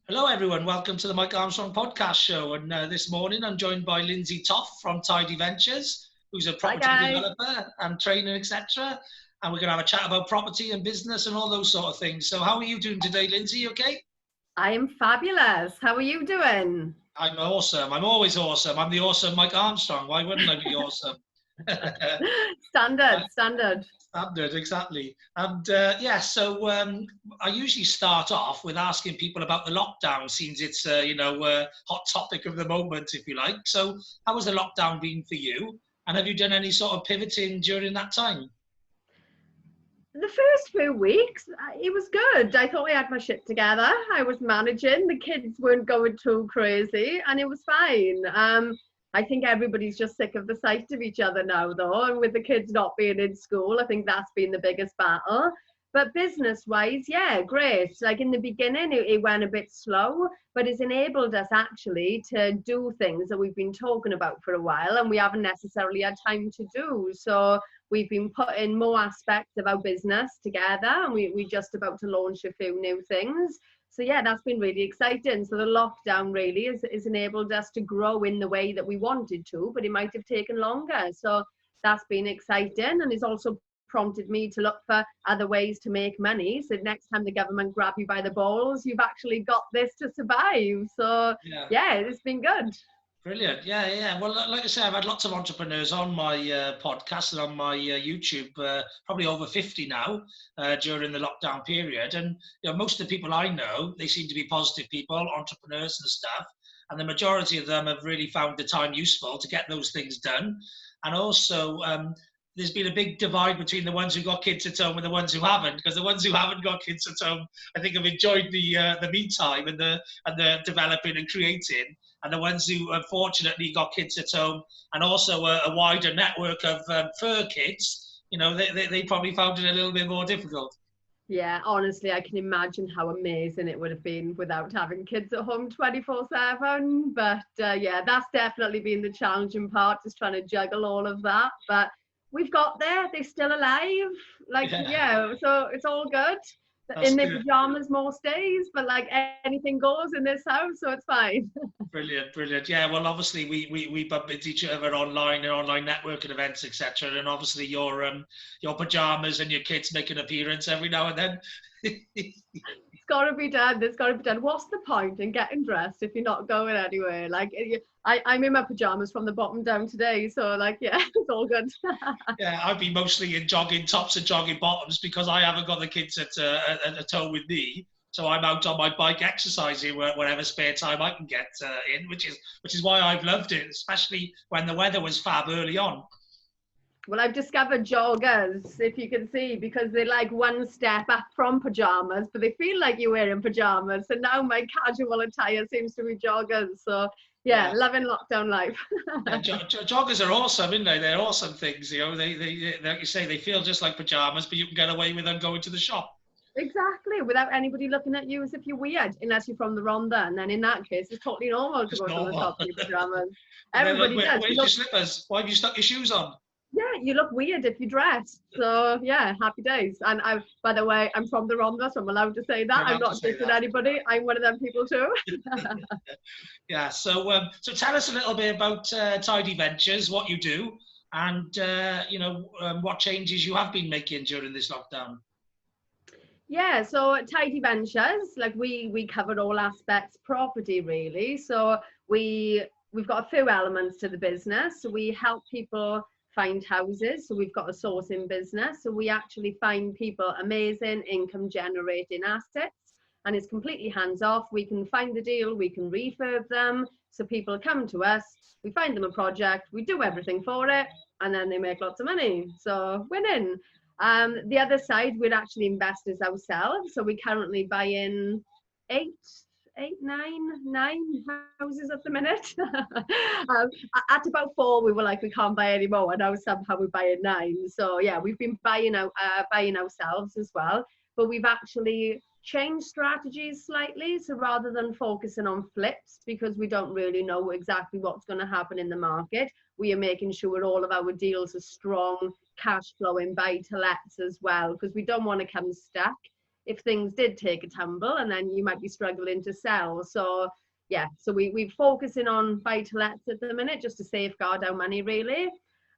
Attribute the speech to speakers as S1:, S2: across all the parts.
S1: Hello, everyone. Welcome to the Mike Armstrong podcast show. And this morning, I'm joined by Lynsey Toft from Tidy Ventures, who's a
S2: Hi
S1: property
S2: guys.
S1: developer and trainer, etc. And we're going to have a chat about property and business and all those sort of things. So, how are you doing today, Lynsey? You okay?
S2: I am fabulous. How are you doing?
S1: I'm awesome. I'm always awesome. I'm the awesome Mike Armstrong. Why wouldn't I be awesome?
S2: Standard, standard.
S1: Standard, exactly. And I usually start off with asking people about the lockdown, since it's hot topic of the moment, if you like. So, how has the lockdown been for you? And have you done any sort of pivoting during that time?
S2: The first few weeks, it was good. I thought I had my shit together. I was managing. The kids weren't going too crazy, and it was fine. I think everybody's just sick of the sight of each other now, though. And with the kids not being in school, I think that's been the biggest battle. But business-wise, yeah, great. Like in the beginning, it went a bit slow, but it's enabled us actually to do things that we've been talking about for a while, and we haven't necessarily had time to do. So we've been putting more aspects of our business together, and we're just about to launch a few new things. So yeah, that's been really exciting. So the lockdown really is enabled us to grow in the way that we wanted to, but it might have taken longer. So that's been exciting, and it's also prompted me to look for other ways to make money. So next time the government grab you by the balls, you've actually got this to survive. So
S1: Yeah.
S2: yeah, it's been good.
S1: Brilliant. Yeah, yeah. Well, like I say, I've had lots of entrepreneurs on my podcast and on my YouTube, probably over 50 now, during the lockdown period. And most of the people I know, they seem to be positive people, entrepreneurs and stuff. And the majority of them have really found the time useful to get those things done. And also, there's been a big divide between the ones who got kids at home and the ones who haven't, because the ones who haven't got kids at home, I think, have enjoyed the me time and the developing and creating, and the ones who unfortunately got kids at home and also a wider network of fur kids, they probably found it a little bit more difficult.
S2: Yeah, honestly, I can imagine how amazing it would have been without having kids at home 24/7. But yeah, that's definitely been the challenging part, just trying to juggle all of that. But we've got there, they're still alive. Like,
S1: Yeah,
S2: yeah, so it's all good.
S1: that's
S2: In their
S1: good.
S2: pajamas most days, but like anything goes in this house, so it's fine.
S1: Brilliant, brilliant. Yeah, well, obviously we bump into each other online and online networking events, etc. And obviously your pajamas and your kids make an appearance every now and then.
S2: It's got to be done. It's got to be done. What's the point in getting dressed if you're not going anywhere? Like, I'm in my pajamas from the bottom down today, so like, yeah, it's all good.
S1: Yeah, I'd be mostly in jogging tops and jogging bottoms because I haven't got the kids at home with me. So I'm out on my bike exercising whenever spare time I can get in, which is why I've loved it, especially when the weather was fab early on.
S2: Well, I've discovered joggers, if you can see, because they're like one step up from pajamas, but they feel like you're wearing pajamas. So now my casual attire seems to be joggers. So yeah,
S1: Yeah,
S2: loving lockdown life.
S1: yeah. Joggers are awesome, aren't they? They're awesome things. They like you say, they feel just like pajamas, but you can get away with them going to the shop.
S2: Exactly, without anybody looking at you as if you're weird, unless you're from the Rhondda, and then in that case, it's totally normal to
S1: It's
S2: go to the
S1: normal.
S2: shop in your pajamas.
S1: And then like,
S2: Everybody does. You
S1: where's your
S2: look,
S1: slippers? Why have you stuck your shoes on?
S2: yeah, you look weird if you dress. So yeah, happy days. And by the way, I'm from the Rhondda, so I'm allowed to say that.
S1: You're
S2: I'm
S1: allowed to
S2: not
S1: say
S2: dissing
S1: that.
S2: anybody. I'm one of them people too.
S1: Yeah. So tell us a little bit about Tidy Ventures, what you do, and what changes you have been making during this lockdown.
S2: Yeah, so at Tidy Ventures, like we cover all aspects property really. So we've got a few elements to the business. So we help people find houses. So we've got a sourcing business. So we actually find people amazing income generating assets, and it's completely hands off. We can find the deal, we can refurb them. So people come to us, we find them a project, we do everything for it, and then they make lots of money. So winning. The other side, we're actually investors ourselves. So we currently buy in eight, nine houses at the minute. At about four, we were like, we can't buy any more. And now somehow we're buying nine. So yeah, we've been buying ourselves as well. But we've actually changed strategies slightly. So rather than focusing on flips, because we don't really know exactly what's going to happen in the market, we are making sure all of our deals are strong, cash flowing buy to lets as well, because we don't want to come stuck if things did take a tumble, and then you might be struggling to sell. So yeah, so we're focusing on buy-to-lets at the minute, just to safeguard our money really.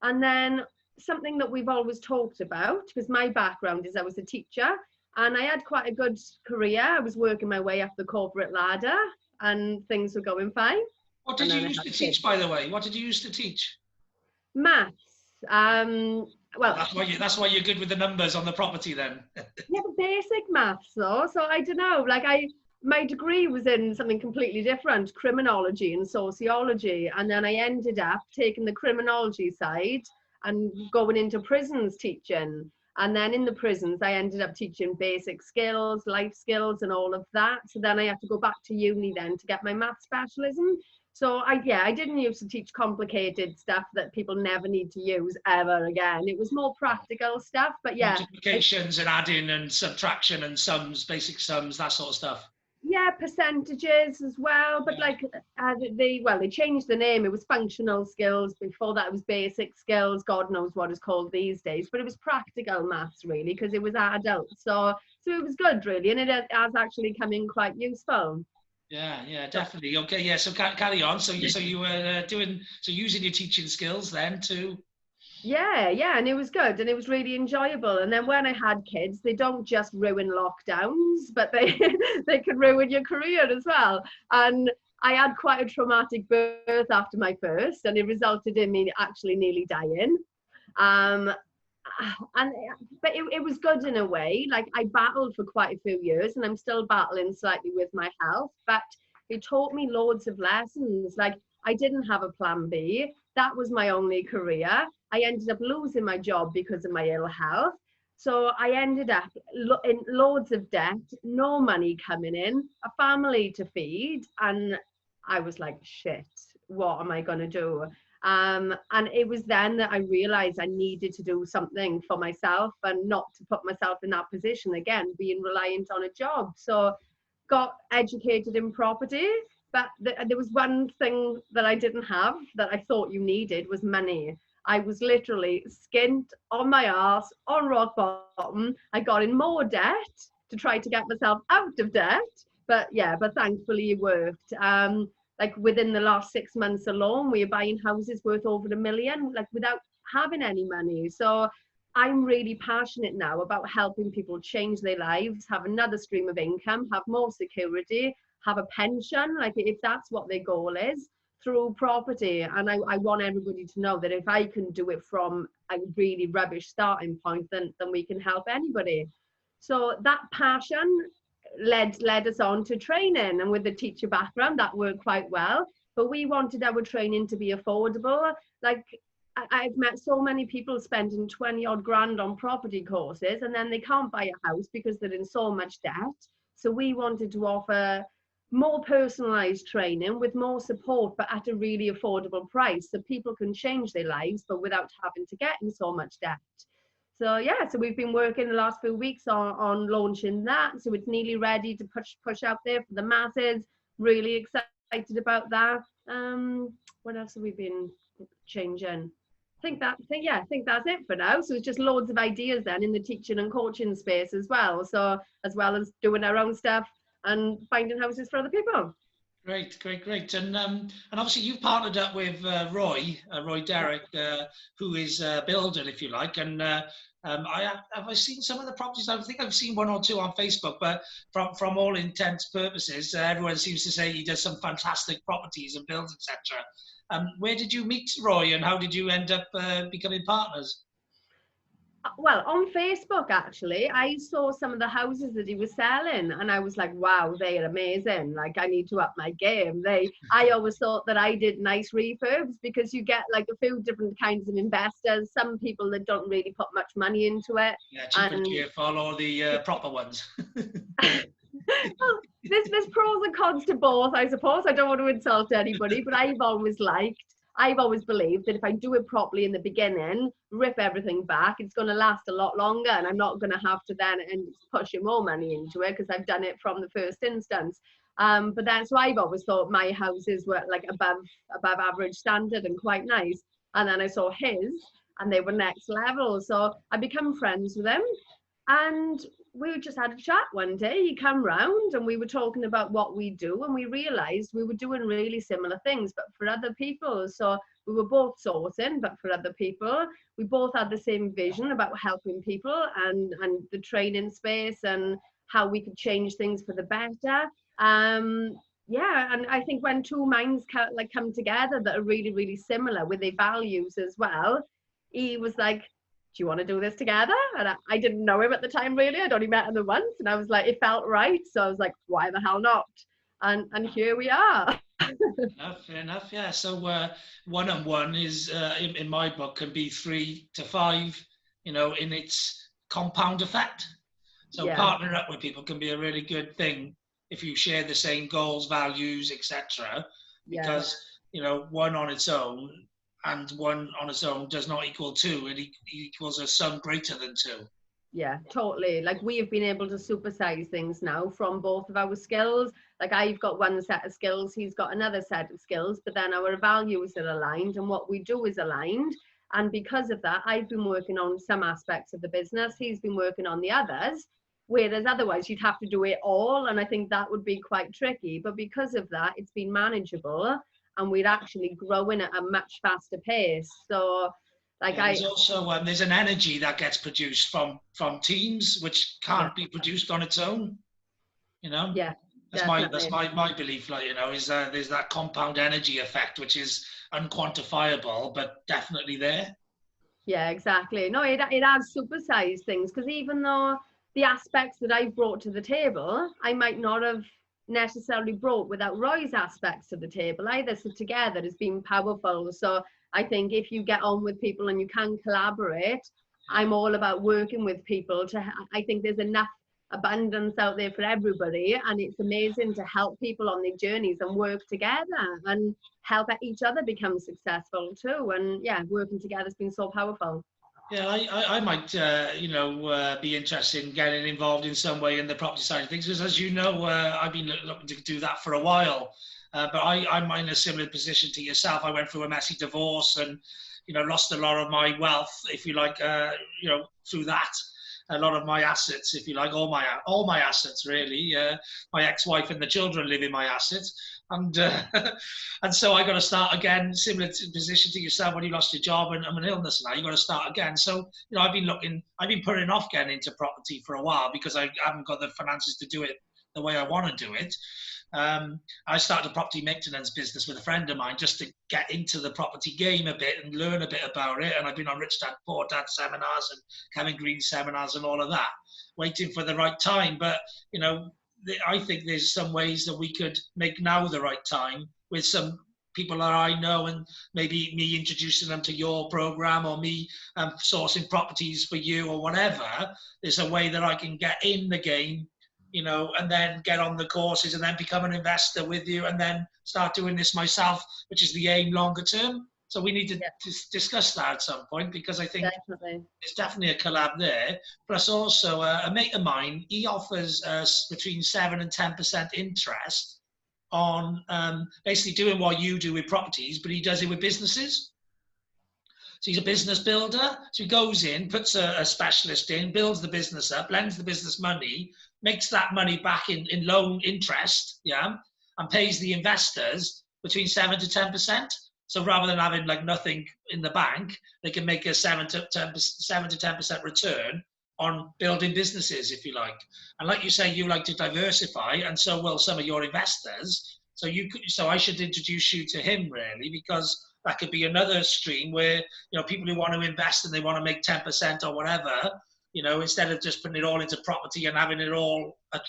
S2: And then something that we've always talked about, because my background is I was a teacher, and I had quite a good career. I was working my way up the corporate ladder and things were going fine.
S1: What did you used to teach, by the way? What did you used to teach?
S2: Maths. Well,
S1: that's why you're good with the numbers on the property then.
S2: Yeah, the basic maths though. So I don't know, like my degree was in something completely different, criminology and sociology. And then I ended up taking the criminology side and going into prisons teaching. And then in the prisons, I ended up teaching basic skills, life skills and all of that. So then I had to go back to uni then to get my math specialism. So I didn't used to teach complicated stuff that people never need to use ever again. It was more practical stuff, but yeah.
S1: Multiplications and adding and subtraction and sums, basic sums, that sort of stuff.
S2: Yeah, percentages as well, but like they changed the name. It was functional skills. Before that, it was basic skills. God knows what it's called these days, but it was practical maths really, because it was adults. So it was good really, and it has actually come in quite useful.
S1: Yeah, definitely. Okay, yeah. So carry on. So you were using your teaching skills then to.
S2: Yeah, and it was good and it was really enjoyable. And then when I had kids, they don't just ruin lockdowns, but they they can ruin your career as well. And I had quite a traumatic birth after my first, and it resulted in me actually nearly dying. But it was good in a way. Like I battled for quite a few years, and I'm still battling slightly with my health, but it taught me loads of lessons. Like I didn't have a plan B. That was my only career. I ended up losing my job because of my ill health. So I ended up in loads of debt, no money coming in, a family to feed. And I was like, shit, what am I going to do? And it was then that I realized I needed to do something for myself and not to put myself in that position again, being reliant on a job. So got educated in property. But there was one thing that I didn't have that I thought you needed was money. I was literally skint on my arse, on rock bottom. I got in more debt to try to get myself out of debt. But thankfully it worked. Like within the last 6 months alone, we are buying houses worth over $1 million, like without having any money. So I'm really passionate now about helping people change their lives, have another stream of income, have more security, have a pension, like if that's what their goal is, through property. And I want everybody to know that if I can do it from a really rubbish starting point, then we can help anybody. So that passion led us on to training, and with the teacher background that worked quite well. But we wanted our training to be affordable. Like I've met so many people spending 20 odd grand on property courses, and then they can't buy a house because they're in so much debt. So we wanted to offer more personalized training with more support, but at a really affordable price, so people can change their lives, but without having to get in so much debt. So so we've been working the last few weeks on launching that. So it's nearly ready to push out there for the masses. Really excited about that. What else have we been changing? I think that's it for now. So it's just loads of ideas then in the teaching and coaching space as well. So as well as doing our own stuff and finding houses for other people.
S1: Great. And obviously you've partnered up with Roy Derrick, who is a builder, if you like. And I've seen some of the properties. I think I've seen one or two on Facebook, but from all intents purposes, everyone seems to say he does some fantastic properties and builds, etc. Where did you meet Roy, and how did you end up becoming partners?
S2: Well, on Facebook, actually, I saw some of the houses that he was selling, and I was like, wow, they are amazing. Like, I need to up my game. I always thought that I did nice refurbs, because you get like a few different kinds of investors, some people that don't really put much money into it.
S1: Yeah, cheap and cheerful, or the proper ones.
S2: Well, there's pros and cons to both, I suppose. I don't want to insult anybody, but I've always believed that if I do it properly in the beginning, rip everything back, it's going to last a lot longer, and I'm not going to have to then end pushing more money into it because I've done it from the first instance. But that's why I've always thought my houses were like above average standard and quite nice. And then I saw his, and they were next level. So I become friends with him. And we just had a chat one day. He came round and we were talking about what we do, and we realised we were doing really similar things, but for other people. So we were both sourcing, but for other people. We both had the same vision about helping people and the training space and how we could change things for the better. Yeah, and I think when two minds come together that are really, really similar with their values as well, he was like, do you want to do this together? And I didn't know him at the time, really. I'd only met him once, and I was like, it felt right. So I was like, why the hell not? And here we are.
S1: Fair enough, yeah. So one-on-one is, in my book, can be 3 to 5, in its compound effect. So partnering up with people can be a really good thing if you share the same goals, values, etc. Because, one on its own and one on its own does not equal 2. It equals a sum greater than 2.
S2: Yeah, totally. Like, we have been able to supersize things now from both of our skills. Like, I've got one set of skills, he's got another set of skills, but then our values are aligned and what we do is aligned. And because of that, I've been working on some aspects of the business, he's been working on the others, whereas otherwise you'd have to do it all. And I think that would be quite tricky. But because of that, it's been manageable and we're actually growing at a much faster pace. So there's
S1: also there's an energy that gets produced from teams which can't be produced on its own.
S2: Yeah,
S1: that's my belief. Is there's that compound energy effect which is unquantifiable but definitely there.
S2: Yeah, exactly. No, it has supersized things, because even though the aspects that I've brought to the table, I might not have necessarily brought without Roy's aspects to the table either. So together it's been powerful. So I think if you get on with people and you can collaborate, I'm all about working with people. I think there's enough abundance out there for everybody, and it's amazing to help people on their journeys and work together and help each other become successful too. And yeah, working together has been so powerful.
S1: Yeah, I might, be interested in getting involved in some way in the property side of things, because as you know, I've been looking to do that for a while. But I'm in a similar position to yourself. I went through a messy divorce and, lost a lot of my wealth, if you like, through that. A lot of my assets, if you like, all my assets really. My ex-wife and the children live in my assets, and so I got to start again, similar to position to yourself when you lost your job and an illness. Now you got to start again. So I've been putting off getting into property for a while because I haven't got the finances to do it the way I want to do it. I started a property maintenance business with a friend of mine just to get into the property game a bit and learn a bit about it. And I've been on Rich Dad Poor Dad seminars and Kevin Green seminars and all of that, waiting for the right time. But, I think there's some ways that we could make now the right time with some people that I know, and maybe me introducing them to your program, or me sourcing properties for you or whatever. There's a way that I can get in the game, and then get on the courses and then become an investor with you and then start doing this myself, which is the aim longer term. So we need to discuss that at some point, because I think it's definitely a collab there. Plus also a mate of mine, he offers us between 7 and 10% interest on basically doing what you do with properties, but he does it with businesses. So he's a business builder. So he goes in, puts a specialist in, builds the business up, lends the business money, makes that money back in loan interest, and pays the investors between 7 to 10%. So rather than having like nothing in the bank, they can make a 7 to 10% return on building businesses, if you like. And like you say, you like to diversify, and so will some of your investors. So I should introduce you to him, really, because that could be another stream where, people who want to invest and they want to make 10% or whatever, instead of just putting it all into property and having it all at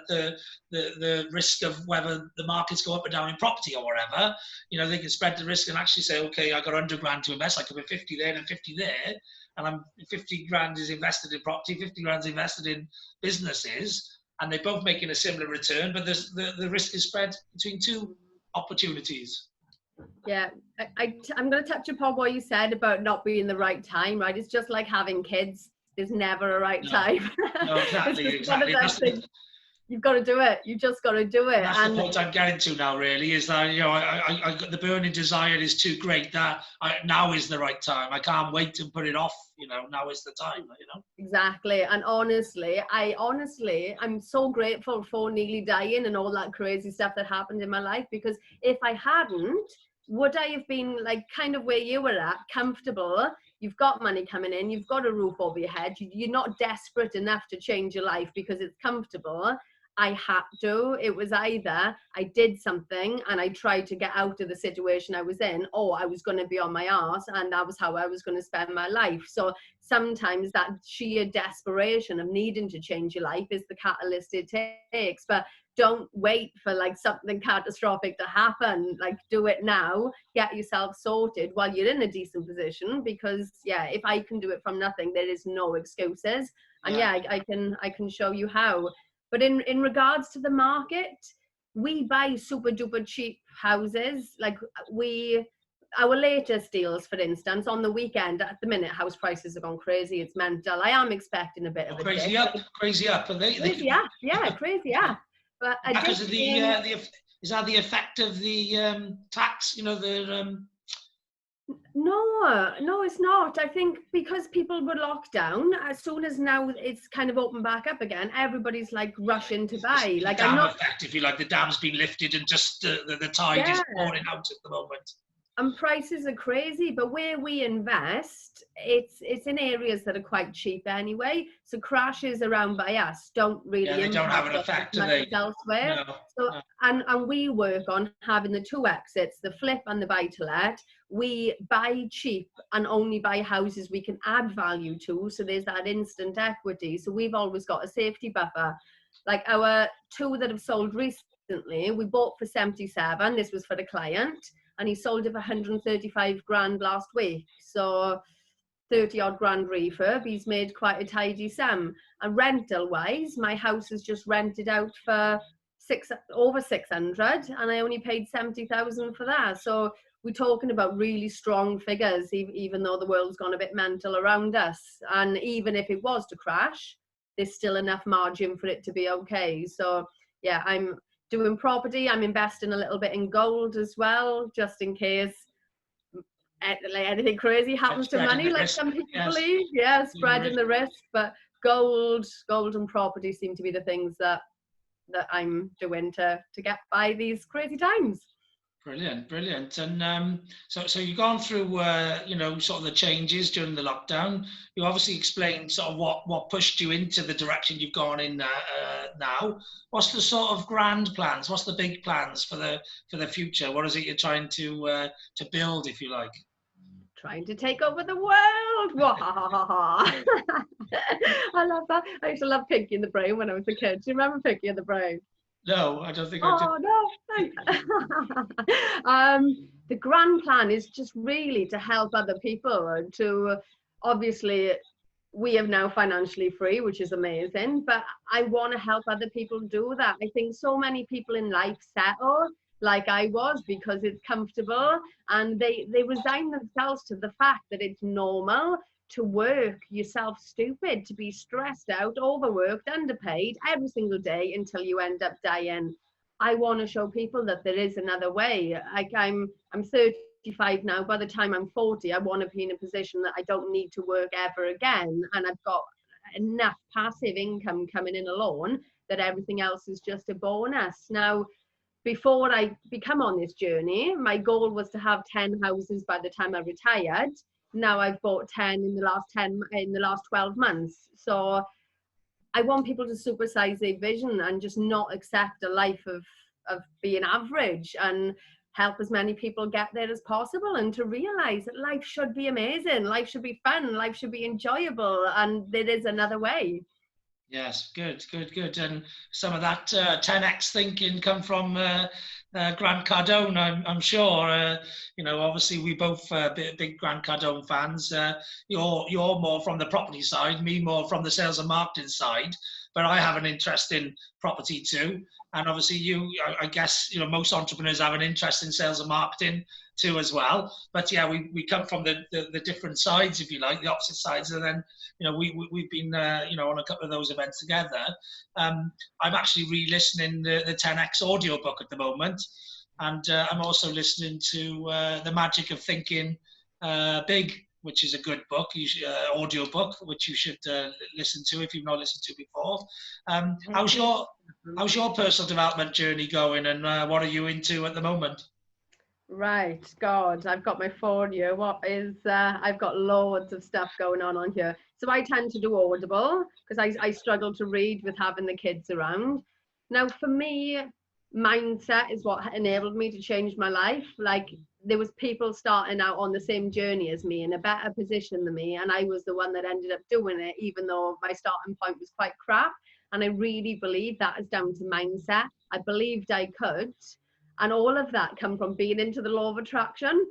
S1: the risk of whether the markets go up or down in property or whatever, they can spread the risk and actually say, okay, I got 100 grand to invest. I could put 50 there and 50 there. And I'm 50 grand is invested in property, 50 grand is invested in businesses, and they're both making a similar return, but the risk is spread between two opportunities.
S2: Yeah, I'm going to touch upon what you said about not being the right time, right? It's just like having kids. There's never a right time.
S1: No, exactly.
S2: you've got to do it. You just got to do it.
S1: That's the point I'm getting to now, really, is that, you know, I the burning desire is too great that now is the right time. I can't wait to put it off, you know, now is the time, you know.
S2: Exactly. And honestly, I'm so grateful for nearly dying and all that crazy stuff that happened in my life, because if I hadn't, would I have been like kind of where you were at, comfortable? You've got money coming in, you've got a roof over your head, you're not desperate enough to change your life because it's comfortable. I had to. It was either I did something and I tried to get out of the situation I was in, or I was going to be on my arse and that was how I was going to spend my life. So sometimes that sheer desperation of needing to change your life is the catalyst it takes. But don't wait for like something catastrophic to happen. Like, do it now, get yourself sorted while you're in a decent position, because yeah, if I can do it from nothing, there is no excuses. And I can show you how. But in regards to the market, we buy super duper cheap houses. Like our latest deals, for instance, on the weekend, at the minute, house prices have gone crazy. It's mental. I am expecting a bit of a
S1: crazy
S2: dip.
S1: up. Crazy up. Are they?
S2: Crazy up, yeah, crazy up. But
S1: because of is that the effect of the tax? You know, the
S2: No, it's not. I think because people were locked down, as soon as now it's kind of opened back up again, everybody's like rushing to buy.
S1: The
S2: like
S1: dam
S2: I'm not
S1: effect, if you like, the dam's been lifted and just the tide is pouring out at the moment.
S2: And prices are crazy, but where we invest, it's in areas that are quite cheap anyway. So crashes around by us don't really
S1: they don't have an effect, do they?
S2: Elsewhere.
S1: No.
S2: And we work on having the two exits, the flip and the buy to let. We buy cheap and only buy houses we can add value to. So there's that instant equity. So we've always got a safety buffer. Like our two that have sold recently, we bought for 77. This was for the client. And he sold it for 135 grand last week. So 30 odd grand refurb. He's made quite a tidy sum. And rental wise, my house is just rented out for over 600, and I only paid 70,000 for that. So we're talking about really strong figures, even though the world's gone a bit mental around us. And even if it was to crash, there's still enough margin for it to be okay. So yeah, I'm doing property. I'm investing a little bit in gold as well, just in case anything crazy happens to money, like some people believe. Yeah, spreading the risk. But gold and property seem to be the things that I'm doing to get by these crazy times.
S1: Brilliant. And so you've gone through, you know, sort of the changes during the lockdown. You obviously explained sort of what pushed you into the direction you've gone in now. What's the sort of grand plans? What's the big plans for the future? What is it you're trying to build, if you like?
S2: Trying to take over the world. I love that. I used to love Pinky and the Brain when I was a kid. Do you remember Pinky and the Brain?
S1: No, I don't think I do.
S2: No. The grand plan is just really to help other people, and to, obviously we are now financially free, which is amazing, but I want to help other people do that. I think so many people in life settle like I was because it's comfortable, and they resign themselves to the fact that it's normal to work yourself stupid, to be stressed out, overworked, underpaid every single day until you end up dying. I want to show people that there is another way. Like I'm 35 now. By the time I'm 40, I want to be in a position that I don't need to work ever again, and I've got enough passive income coming in alone that everything else is just a bonus. Now, before I become on this journey, my goal was to have 10 houses by the time I retired. Now I've bought 10 in the last 12 months. So I want people to supersize their vision and just not accept a life of being average, and help as many people get there as possible, and to realize that life should be amazing, life should be fun, life should be enjoyable, and there is another way.
S1: Yes, good. And some of that 10x thinking come from Grant Cardone, I'm sure. You know, obviously we both big Grant Cardone fans. You're more from the property side, me more from the sales and marketing side. but I have an interest in property too. And obviously I guess, most entrepreneurs have an interest in sales and marketing too as well. But yeah, we come from the different sides, if you like, the opposite sides. And then, we've been, on a couple of those events together. I'm actually re-listening the 10X audio book at the moment. And I'm also listening to The Magic of Thinking Big, which is a good book, audio book, which you should listen to if you've not listened to before. How's your personal development journey going, and what are you into at the moment?
S2: Right, God, I've got my phone here. I've got loads of stuff going on here. So I tend to do Audible because I struggle to read with having the kids around. Now, for me, mindset is what enabled me to change my life. Like, there was people starting out on the same journey as me in a better position than me, and I was the one that ended up doing it, even though my starting point was quite crap. And I really believe that is down to mindset. I believed I could, and all of that come from being into the law of attraction.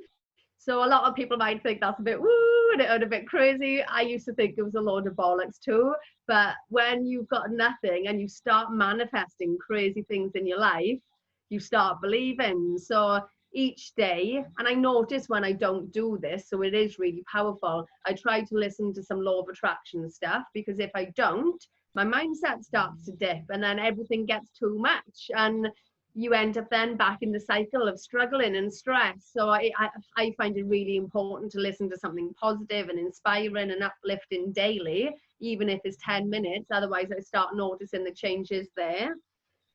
S2: So a lot of people might think that's a bit woo and a bit crazy. I used to think it was a load of bollocks too. But when you've got nothing and you start manifesting crazy things in your life, you start believing. So each day, and I notice when I don't do this, so it is really powerful, I try to listen to some law of attraction stuff, because if I don't, my mindset starts to dip and then everything gets too much, and you end up then back in the cycle of struggling and stress. So I find it really important to listen to something positive and inspiring and uplifting daily, even if it's 10 minutes. Otherwise I start noticing the changes there.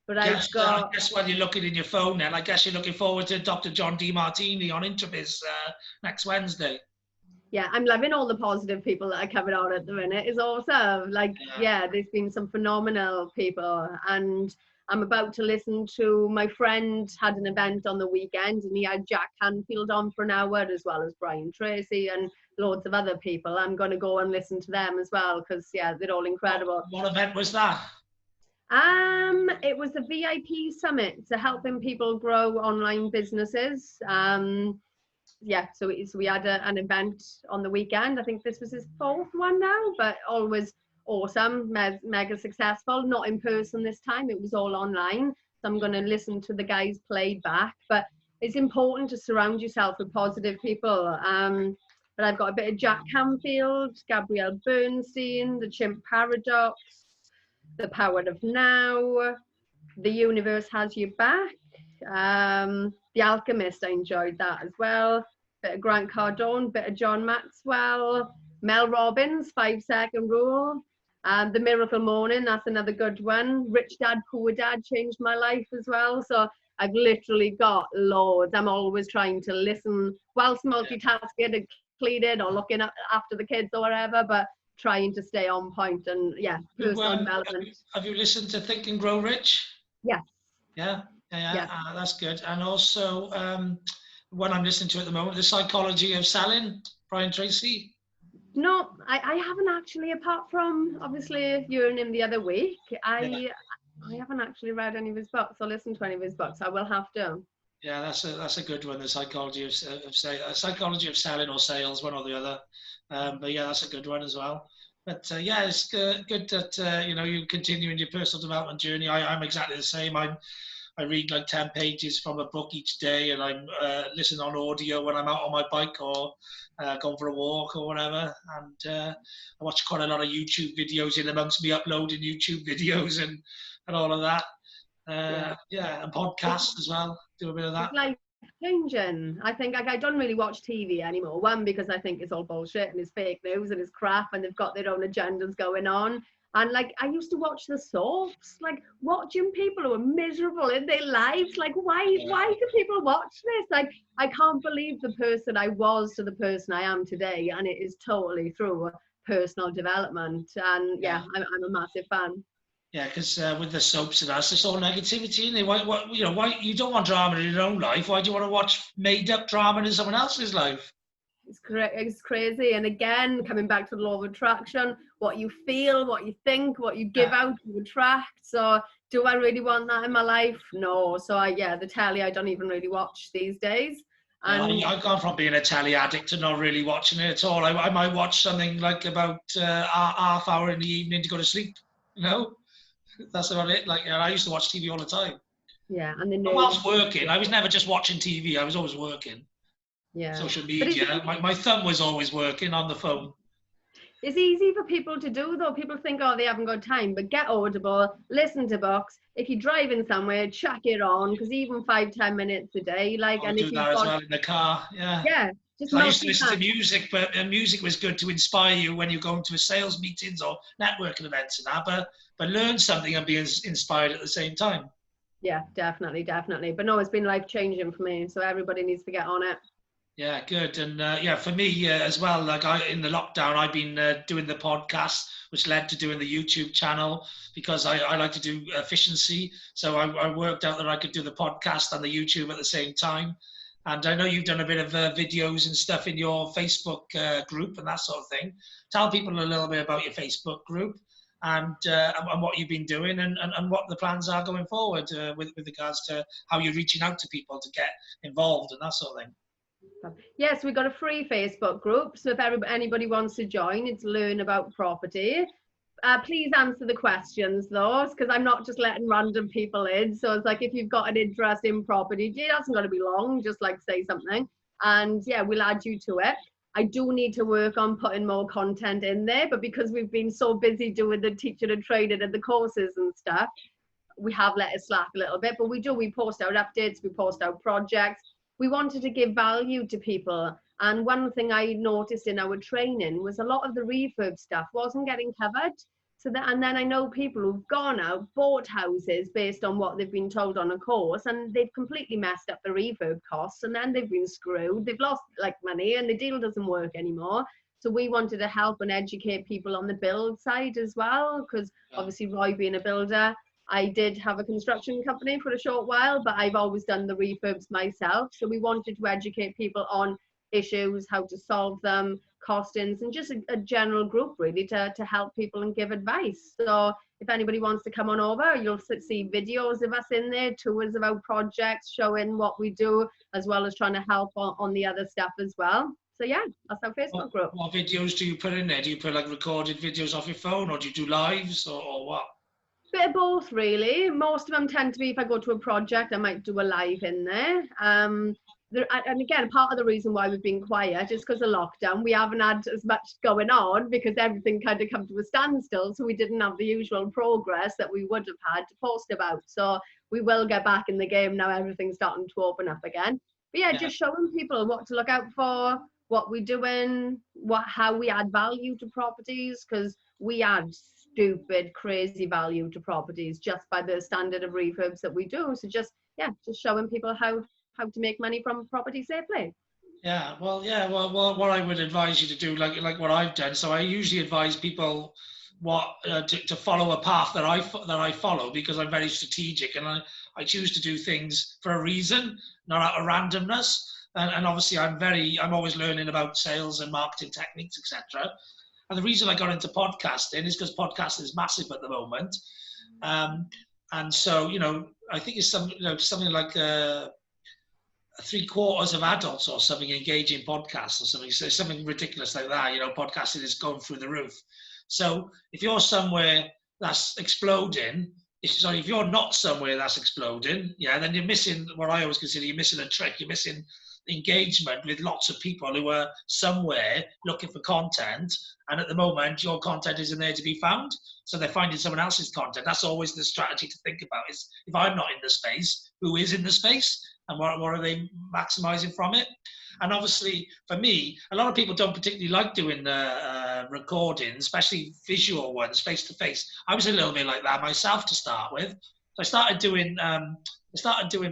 S2: But I
S1: guess while you're looking in your phone then, I guess you're looking forward to Dr. John DeMartini on Introbiz next Wednesday.
S2: Yeah, I'm loving all the positive people that are coming out at the minute. It's awesome. Like, yeah, there's been some phenomenal people. And I'm about to listen to, my friend had an event on the weekend and he had Jack Canfield on for an hour, as well as Brian Tracy and loads of other people. I'm going to go and listen to them as well, because, yeah, they're all incredible.
S1: What event was that?
S2: It was the VIP summit to helping people grow online businesses. Yeah, so we had an event on the weekend. I think this was his 4th one now, but always awesome, mega successful. Not in person this time, it was all online. So I'm going to listen to the guys play back. But it's important to surround yourself with positive people. But I've got a bit of Jack Canfield, Gabrielle Bernstein, the Chimp Paradox, The Power of Now, The Universe Has Your Back, The Alchemist. I enjoyed that as well. Bit of Grant Cardone, bit of John Maxwell, Mel Robbins, 5-Second Rule, The Miracle Morning, that's another good one. Rich Dad, Poor Dad changed my life as well. So I've literally got loads. I'm always trying to listen whilst multitasking and cleaning or looking after the kids or whatever, but trying to stay on point. And yeah, personal development.
S1: Have you listened to Think and Grow Rich?
S2: Yes.
S1: Yeah. That's good. And also one I'm listening to at the moment, The Psychology of Selling, Brian Tracy.
S2: No, I haven't actually, apart from obviously you and him the other week. I haven't actually read any of his books or listened to any of his books. I will have to. Yeah,
S1: that's a good one. The Psychology of Selling or Sales, one or the other. But yeah, that's a good one as well. But yeah, it's good that you continue in your personal development journey. I'm exactly the same. I read like 10 pages from a book each day, and I'm listening on audio when I'm out on my bike or going for a walk or whatever. And I watch quite a lot of YouTube videos in amongst me uploading YouTube videos and all of that. And podcasts as well. Do a bit of that.
S2: It's life changing. I think I don't really watch TV anymore. One, because I think it's all bullshit and it's fake news and it's crap and they've got their own agendas going on. And like, I used to watch the soaps, like watching people who are miserable in their lives. Like, why do people watch this? Like, I can't believe the person I was to the person I am today. And it is totally through personal development. And yeah, I'm a massive fan.
S1: Yeah, because with the soaps and that's just all negativity. And why you don't want drama in your own life? Why do you want to watch made-up drama in someone else's life?
S2: It's crazy. And again, coming back to the law of attraction, what you feel, what you think, what you give out, you attract. So do I really want that in my life? No. So the telly I don't even really watch these days. And
S1: I've gone from being a telly addict to not really watching it at all. I might watch something like about half hour in the evening to go to sleep, That's about it. Like, I used to watch TV all the time.
S2: Yeah, and the
S1: But
S2: nerves.
S1: whilst working, I was never just watching TV. I was always working.
S2: Yeah,
S1: Social
S2: but
S1: media. My thumb was always working on the phone.
S2: it's easy for people to do though. People think, oh, they haven't got time, but get Audible, listen to books. If you're driving somewhere, chuck it on, because even 5-10 minutes a day, like,
S1: I
S2: and
S1: would
S2: if
S1: do
S2: you've
S1: that as
S2: got,
S1: well in the car. Yeah.
S2: yeah, just
S1: So I used to listen to
S2: multitask.
S1: music, but music was good to inspire you when you're going to sales meetings or networking events and that. But learn something and be inspired at the same time.
S2: Yeah, definitely, definitely. But no, it's been life changing for me. So everybody needs to get on it.
S1: Yeah, good. And yeah, for me as well, like in the lockdown, I've been doing the podcast, which led to doing the YouTube channel because I like to do efficiency. So I worked out that I could do the podcast and the YouTube at the same time. And I know you've done a bit of videos and stuff in your Facebook group and that sort of thing. Tell people a little bit about your Facebook group and what you've been doing and what the plans are going forward with regards to how you're reaching out to people to get involved and that sort of thing.
S2: Yes, we've got a free Facebook group. So if anybody wants to join, it's Learn About Property. Please answer the questions though, because I'm not just letting random people in. So it's like, if you've got an interest in property, it hasn't got to be long, just like say something. And yeah, we'll add you to it. I do need to work on putting more content in there, but because we've been so busy doing the teaching and training and the courses and stuff, we have let it slack a little bit. But we post out updates, we post out projects. We wanted to give value to people. And one thing I noticed in our training was a lot of the refurb stuff wasn't getting covered. And then I know people who've gone out, bought houses based on what they've been told on a course, and they've completely messed up the refurb costs, and then they've been screwed. They've lost like money, and the deal doesn't work anymore. So we wanted to help and educate people on the build side as well, because obviously Roy being a builder, I did have a construction company for a short while, but I've always done the refurbs myself. So we wanted to educate people on issues, how to solve them, costings, and just a general group really to help people and give advice. So if anybody wants to come on over, you'll see videos of us in there, tours of our projects, showing what we do, as well as trying to help on the other stuff as well. So yeah, that's our Facebook group.
S1: What videos do you put in there? Do you put like recorded videos off your phone, or do you do lives, or what?
S2: Bit of both really. Most of them tend to be, if I go to a project, I might do a live in there. And again, part of the reason why we've been quiet is because of lockdown. We haven't had as much going on because everything kind of come to a standstill. So we didn't have the usual progress that we would have had to post about. So we will get back in the game now. Everything's starting to open up again. But yeah, just showing people what to look out for, what we're doing, how we add value to properties, because we add stupid, crazy value to properties just by the standard of refurbs that we do. So just showing people how to make money from property safely.
S1: Well, what I would advise you to do, like what I've done. So I usually advise people to follow a path that I follow, because I'm very strategic and I choose to do things for a reason, not out of randomness. And obviously I'm always learning about sales and marketing techniques, etc. And the reason I got into podcasting is because podcasting is massive at the moment. And so, I think it's something like 3/4 of adults or something engage in podcasts or something. So something ridiculous like that. Podcasting is going through the roof. So if you're somewhere that's exploding, if you're not somewhere that's exploding, then you're missing what I always consider you're missing a trick. You're missing engagement with lots of people who are somewhere looking for content, and at the moment your content isn't there to be found, so they're finding someone else's content. That's always the strategy to think about, is if I'm not in the space, who is in the space, and what are they maximizing from it? And obviously for me, a lot of people don't particularly like doing recordings, especially visual ones, face to face. I was a little bit like that myself to start with. So I started doing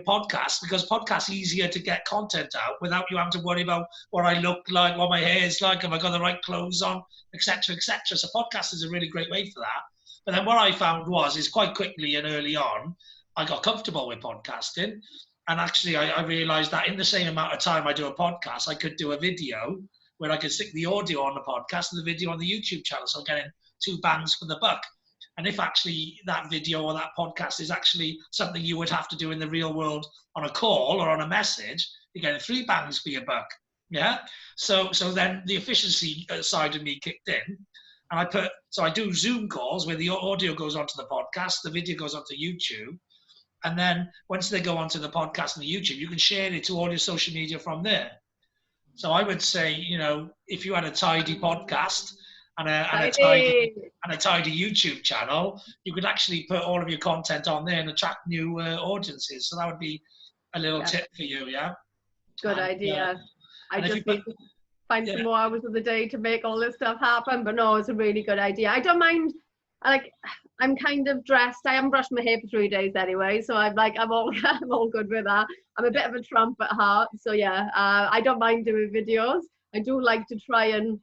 S1: podcasts, because podcasts are easier to get content out without you having to worry about what I look like, what my hair is like, have I got the right clothes on, etc., etc. So podcast is a really great way for that. But then what I found is quite quickly and early on, I got comfortable with podcasting. And actually I realized that in the same amount of time I do a podcast, I could do a video where I could stick the audio on the podcast and the video on the YouTube channel. So I'm getting 2 bangs for the buck. And if actually that video or that podcast is actually something you would have to do in the real world on a call or on a message, you're getting 3 bangs for your buck. Yeah. So then the efficiency side of me kicked in. And I do Zoom calls where the audio goes onto the podcast, the video goes onto YouTube. And then once they go onto the podcast and the YouTube, you can share it to all your social media from there. So I would say, you know, if you had a tidy podcast and a tidy YouTube channel, you could actually put all of your content on there and attract new audiences. So that would be a little tip for you, yeah?
S2: Good idea. I just need to find some more hours of the day to make all this stuff happen. But no, it's a really good idea. I don't mind, like, I'm kind of dressed. I haven't brushed my hair for 3 days anyway, so I'm all good with that. I'm a bit of a tramp at heart, so yeah, I don't mind doing videos. I do like to try and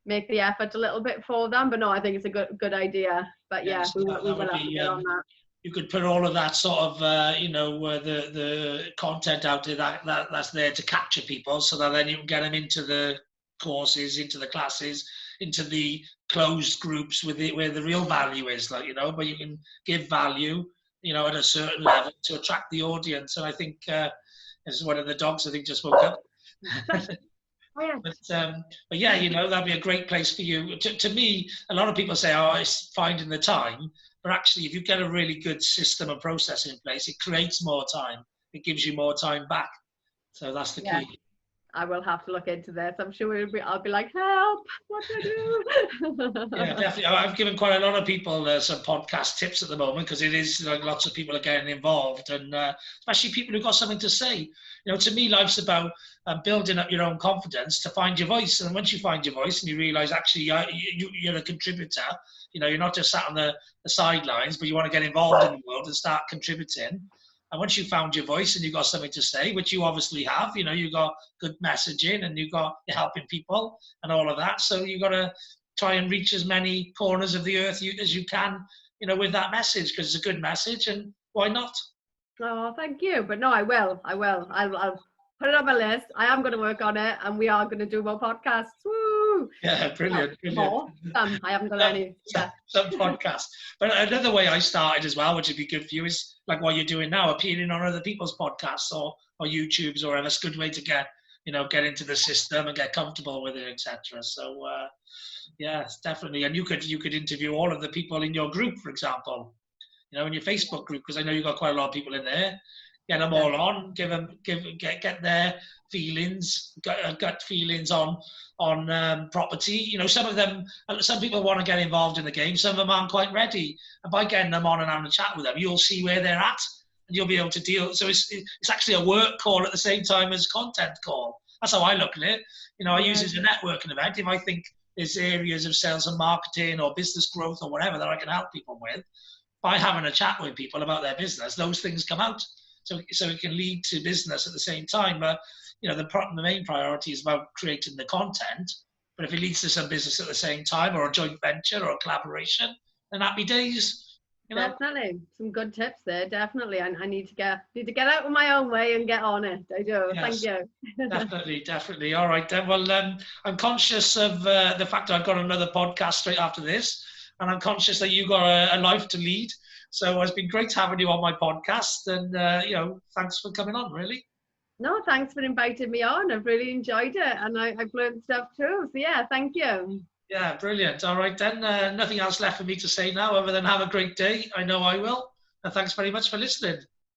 S2: make the effort a little bit for them, but no, I think it's a good idea. But yeah, we will have to get on that.
S1: You could put all of that sort of, you know, the content out there that's there to capture people, so that then you can get them into the courses, into the classes, into the closed groups where the real value is, like, you know, but you can give value, you know, at a certain level to attract the audience. And I think this is one of the dogs, I think, just woke up. But yeah, you know, that'd be a great place for you. To me, a lot of people say, oh, it's finding the time. But actually, if you get a really good system and process in place, it creates more time. It gives you more time back. So that's the key.
S2: I will have to look into this. I'm sure I'll be like, help, what do I do?
S1: Yeah, definitely. I've given quite a lot of people some podcast tips at the moment, because it is like lots of people are getting involved, and especially people who've got something to say. You know, to me, life's about building up your own confidence to find your voice. And once you find your voice and you realize actually you're a contributor, you know, you're not just sat on the sidelines, but you want to get involved in the world and start contributing. And once you found your voice and you've got something to say, which you obviously have, you know, you've got good messaging and you're helping people and all of that. So you've got to try and reach as many corners of the earth as you can, you know, with that message, because it's a good message, and why not?
S2: Oh, thank you. But no, I will. I'll put it on my list. I am going to work on it, and we are going to do more podcasts. Woo!
S1: Yeah, brilliant.
S2: More. I haven't got any.
S1: Some podcasts. But another way I started as well, which would be good for you, is like what you're doing now, appearing on other people's podcasts or YouTubes or whatever. It's a good way to get into the system and get comfortable with it, etc. So yeah, definitely. And you could interview all of the people in your group, for example, you know, in your Facebook group, because I know you've got quite a lot of people in there. Get them all on, get their feelings, gut feelings on property. You know, some people want to get involved in the game, some of them aren't quite ready. And by getting them on and having a chat with them, you'll see where they're at, and you'll be able to deal. So it's actually a work call at the same time as content call. That's how I look at it. You know, I use it as a networking event. If I think there's areas of sales and marketing or business growth or whatever that I can help people with, by having a chat with people about their business, those things come out. So it can lead to business at the same time. But, you know, the main priority is about creating the content. But if it leads to some business at the same time, or a joint venture or a collaboration, then happy days. You know? Definitely.
S2: Some good tips there. Definitely. I need to get out of my own way and get on it. I do. Yes, thank
S1: you. Definitely. All right then. Well, I'm conscious of the fact that I've got another podcast straight after this. And I'm conscious that you've got a life to lead. So it's been great having you on my podcast, and you know, thanks for coming on, really.
S2: No, thanks for inviting me on. I've really enjoyed it, and I've learned stuff too. So yeah, thank you.
S1: Yeah, brilliant. All right then, nothing else left for me to say now other than have a great day. I know I will. And thanks very much for listening.